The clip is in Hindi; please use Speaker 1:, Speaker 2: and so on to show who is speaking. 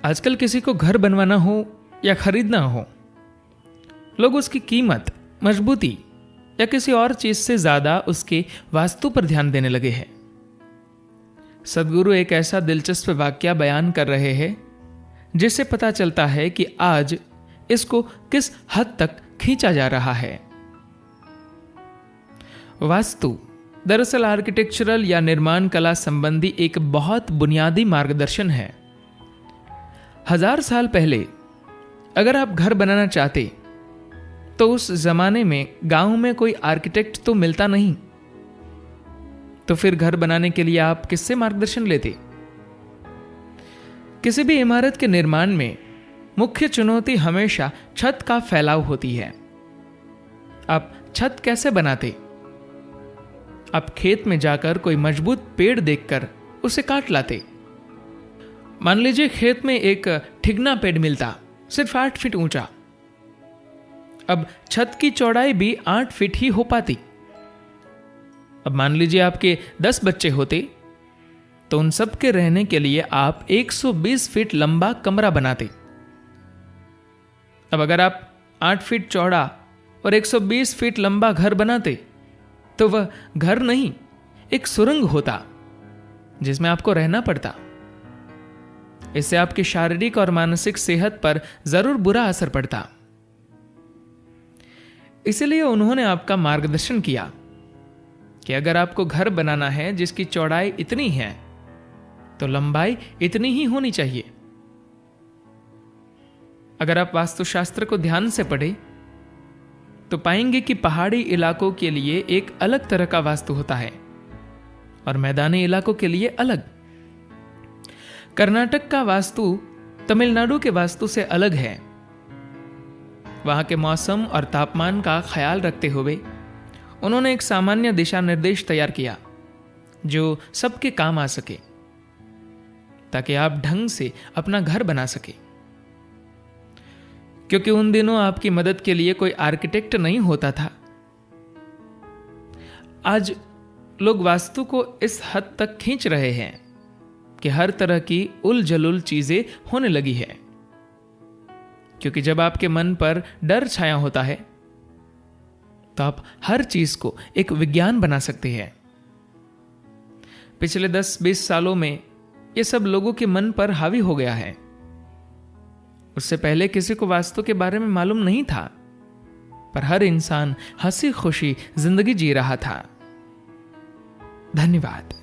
Speaker 1: आजकल किसी को घर बनवाना हो या खरीदना हो, लोग उसकी कीमत, मजबूती या किसी और चीज से ज्यादा उसके वास्तु पर ध्यान देने लगे हैं। सदगुरु एक ऐसा दिलचस्प वाकया बयान कर रहे हैं जिससे पता चलता है कि आज इसको किस हद तक खींचा जा रहा है। वास्तु दरअसल आर्किटेक्चरल या निर्माण कला संबंधी एक बहुत बुनियादी मार्गदर्शन है। 1000 साल पहले अगर आप घर बनाना चाहते तो उस जमाने में गांव में कोई आर्किटेक्ट तो मिलता नहीं, तो फिर घर बनाने के लिए आप किससे मार्गदर्शन लेते? किसी भी इमारत के निर्माण में मुख्य चुनौती हमेशा छत का फैलाव होती है। आप छत कैसे बनाते? आप खेत में जाकर कोई मजबूत पेड़ देखकर उसे काट लाते। मान लीजिए खेत में एक ठिगना पेड़ मिलता, सिर्फ 8 फीट ऊंचा। अब छत की चौड़ाई भी 8 फीट ही हो पाती। अब मान लीजिए आपके 10 बच्चे होते तो उन सब के रहने के लिए आप 120 फीट लंबा कमरा बनाते। अब अगर आप 8 फीट चौड़ा और 120 फीट लंबा घर बनाते तो वह घर नहीं, एक सुरंग होता जिसमें आपको रहना पड़ता। इससे आपकी शारीरिक और मानसिक सेहत पर जरूर बुरा असर पड़ता। इसलिए उन्होंने आपका मार्गदर्शन किया कि अगर आपको घर बनाना है जिसकी चौड़ाई इतनी है तो लंबाई इतनी ही होनी चाहिए। अगर आप वास्तुशास्त्र को ध्यान से पढ़े तो पाएंगे कि पहाड़ी इलाकों के लिए एक अलग तरह का वास्तु होता है और मैदानी इलाकों के लिए अलग। कर्नाटक का वास्तु तमिलनाडु के वास्तु से अलग है। वहां के मौसम और तापमान का ख्याल रखते हुए उन्होंने एक सामान्य दिशा निर्देश तैयार किया जो सबके काम आ सके, ताकि आप ढंग से अपना घर बना सके। क्योंकि उन दिनों आपकी मदद के लिए कोई आर्किटेक्ट नहीं होता था। आज लोग वास्तु को इस हद तक खींच रहे हैं कि हर तरह की उल जलुल चीजें होने लगी है। क्योंकि जब आपके मन पर डर छाया होता है तो आप हर चीज को एक विज्ञान बना सकते हैं। पिछले 10-20 सालों में यह सब लोगों के मन पर हावी हो गया है। उससे पहले किसी को वास्तु के बारे में मालूम नहीं था, पर हर इंसान हंसी खुशी जिंदगी जी रहा था। धन्यवाद।